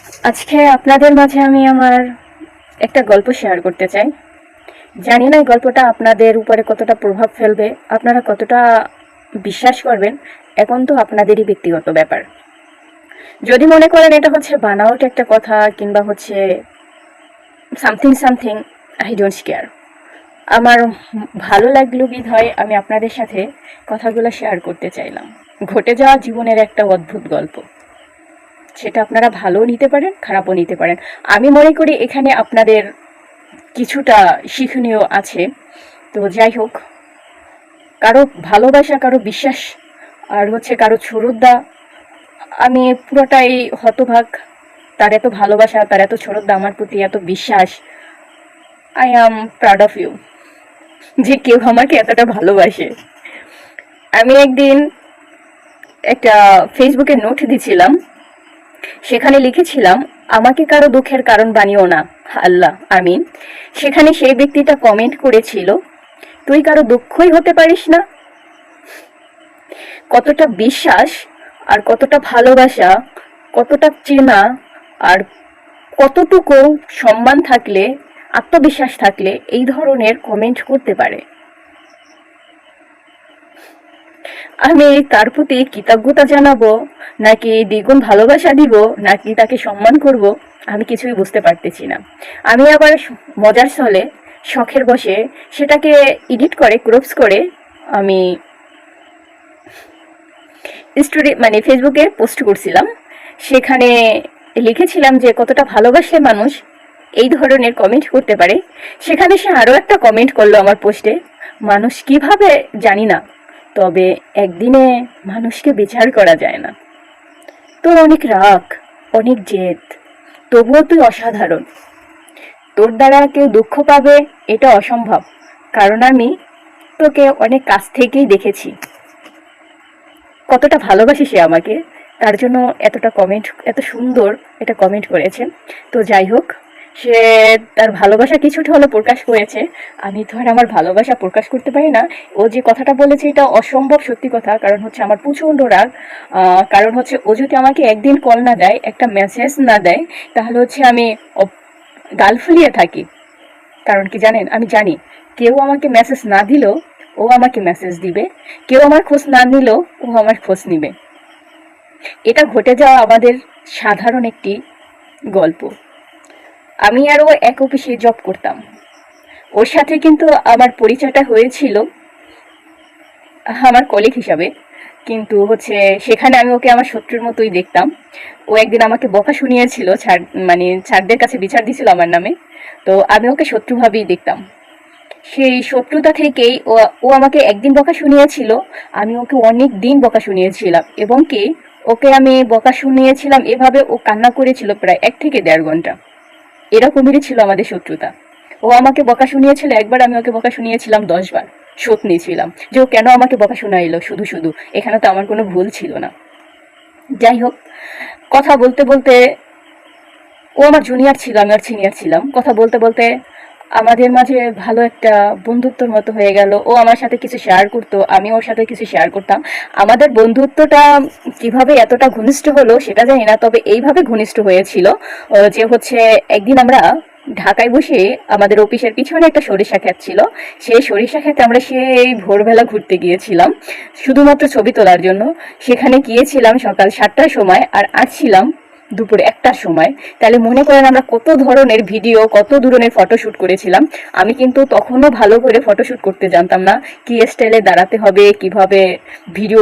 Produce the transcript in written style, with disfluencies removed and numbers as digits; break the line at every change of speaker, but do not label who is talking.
আজকে আপনাদের মাঝে আমি আমার একটা গল্প শেয়ার করতে চাই। জানি না এই গল্পটা আপনাদের উপরে কতটা প্রভাব ফেলবে, আপনারা কতটা বিশ্বাস করবেন, এখন তো আপনাদেরই ব্যক্তিগত ব্যাপার। যদি মনে করেন এটা হচ্ছে বানাওট একটা কথা কিংবা হচ্ছে something something, I don't care. আমার ভালো লাগলো বিধায় আমি আপনাদের সাথে কথাগুলো শেয়ার করতে চাইলাম। ঘটে যাওয়া জীবনের একটা অদ্ভুত গল্প, সেটা আপনারা ভালোও নিতে পারেন, খারাপও নিতে পারেন। আমি মনে করি এখানে আপনাদের কিছুটা শিক্ষণীয় আছে। তো যাই হোক, কারো ভালোবাসা, কারো বিশ্বাস, আর হচ্ছে কারো শ্রদ্ধা, আমি পুরোটাই হতভাগ। তার এত ভালোবাসা, তার এত শ্রদ্ধা, আমার প্রতি এত বিশ্বাস। I am proud of you যে কেউ আমাকে এতটা ভালোবাসে। আমি একদিন একটা ফেসবুকে নোট দিছিলাম, সেখানে লিখেছিলাম, আমাকে কারো দুঃখের কারণ বানিও না আল্লাহ, আমিন। সেখানে সেই ব্যক্তিটা কমেন্ট করেছিল, তুই কারো দুঃখই হতে পারিস না। কতটা বিশ্বাস আর কতটা ভালোবাসা, কতটা চেনা আর কতটুকু সম্মান থাকলে, আত্মবিশ্বাস থাকলে এই ধরনের কমেন্ট করতে পারে। আমি তার প্রতি কৃতজ্ঞতা জানাবো, নাকি দ্বিগুণ ভালোবাসা দিব, নাকি তাকে সম্মান করব, আমি কিছুই বুঝতে পারতেছি না। আমি আবার মজার ছলে, শখের বসে সেটাকে এডিট করে, ক্রপস করে আমি মানে ফেসবুকে পোস্ট করছিলাম। সেখানে লিখেছিলাম যে কতটা ভালোবাসলে মানুষ এই ধরনের কমেন্ট করতে পারে। সেখানে সে আরও একটা কমেন্ট করলো আমার পোস্টে, মানুষ কিভাবে জানি না, তবে একদিনে মানুষকে বিচার করা যায় না। তোর অনেক রাগ, অনেক জেদ, তবুও তুই অসাধারণ। তোর দ্বারা কেউ দুঃখ পাবে এটা অসম্ভব, কারণ আমি তোকে অনেক কাছ থেকেই দেখেছি। কতটা ভালোবাসি সে আমাকে, তার জন্য এতটা কমেন্ট, এত সুন্দর এটা কমেন্ট করেছে। তো যাই হোক, সে তার ভালোবাসা কিছুটা হলো প্রকাশ করেছে। আমি তো আর আমার ভালোবাসা প্রকাশ করতে পারি না। ও যে কথাটা বলেছে এটা অসম্ভব সত্যি কথা, কারণ হচ্ছে আমার প্রচণ্ড রাগ। কারণ হচ্ছে ও যদি আমাকে একদিন কল না দেয়, একটা মেসেজ না দেয়, তাহলে হচ্ছে আমি গাল ফুলিয়ে থাকি। কারণ কি জানেন, আমি জানি কেউ আমাকে মেসেজ না দিলেও ও আমাকে মেসেজ দিবে, কেউ আমার খোঁজ না নিলেও ও আমার খোঁজ নিবে। এটা ঘটে যাওয়া আমাদের সাধারণ একটি গল্প। আমি আরও এক অফিসে জব করতাম, ওর সাথে কিন্তু আমার পরিচয়টা হয়েছিল আমার কলিগ হিসাবে। কিন্তু হচ্ছে সেখানে আমি ওকে আমার শত্রুর মতোই দেখতাম। ও একদিন আমাকে বকা শুনিয়েছিল, মানে ছাড়দের কাছে বিচার দিছিল আমার নামে। তো আমি ওকে শত্রুভাবেই দেখতাম। সেই শত্রুতা থেকেই ও আমাকে একদিন বকা শুনিয়েছিল, আমি ওকে অনেক দিন বকা শুনিয়েছিলাম, এবং কি ওকে আমি বকা শুনিয়েছিলাম এভাবে ও কান্না করেছিল প্রায় 1 থেকে 1.5 ঘন্টা। এরকমই ছিল আমাদের শত্রুতা। ও আমাকে বকা শুনিয়েছিল একবার, আমি ওকে বকা শুনিয়েছিলাম 10 বার। শোধ নিয়েছিলাম যে ও কেন আমাকে বকা শোনাইলো শুধু শুধু, এখানে তো আমার কোনো ভুল ছিল না। যাই হোক, কথা বলতে বলতে, ও আমার জুনিয়র ছিল, আমি আর সিনিয়র ছিলাম, কথা বলতে বলতে আমাদের মাঝে ভালো একটা বন্ধুত্বর মতো হয়ে গেল। ও আমার সাথে কিছু শেয়ার করতো, আমি ওর সাথে কিছু শেয়ার করতাম। আমাদের বন্ধুত্বটা কিভাবে এতটা ঘনিষ্ঠ হলো সেটা জানি না, তবে এইভাবে ঘনিষ্ঠ হয়েছিল যে হচ্ছে একদিন আমরা ঢাকায় বসে, আমাদের অফিসের পিছনে একটা সরিষা ক্ষেত ছিল, সেই সরিষা ক্ষেতে আমরা সেই ভোরবেলা ঘুরতে গিয়েছিলাম শুধুমাত্র ছবি তোলার জন্য। সেখানে গিয়েছিলাম সকাল 7টার সময় আর আসছিলাম দুপুর 1টার সময়। তাহলে মনে করেন আমরা কত ধরনের ভিডিও, কত ধরনের ফটোশ্যুট করেছিলাম। আমি কিন্তু তখনও ভালো করে ফটোশ্যুট করতে জানতাম না, কি স্টাইলে দাঁড়াতে হবে, কিভাবে ভিডিও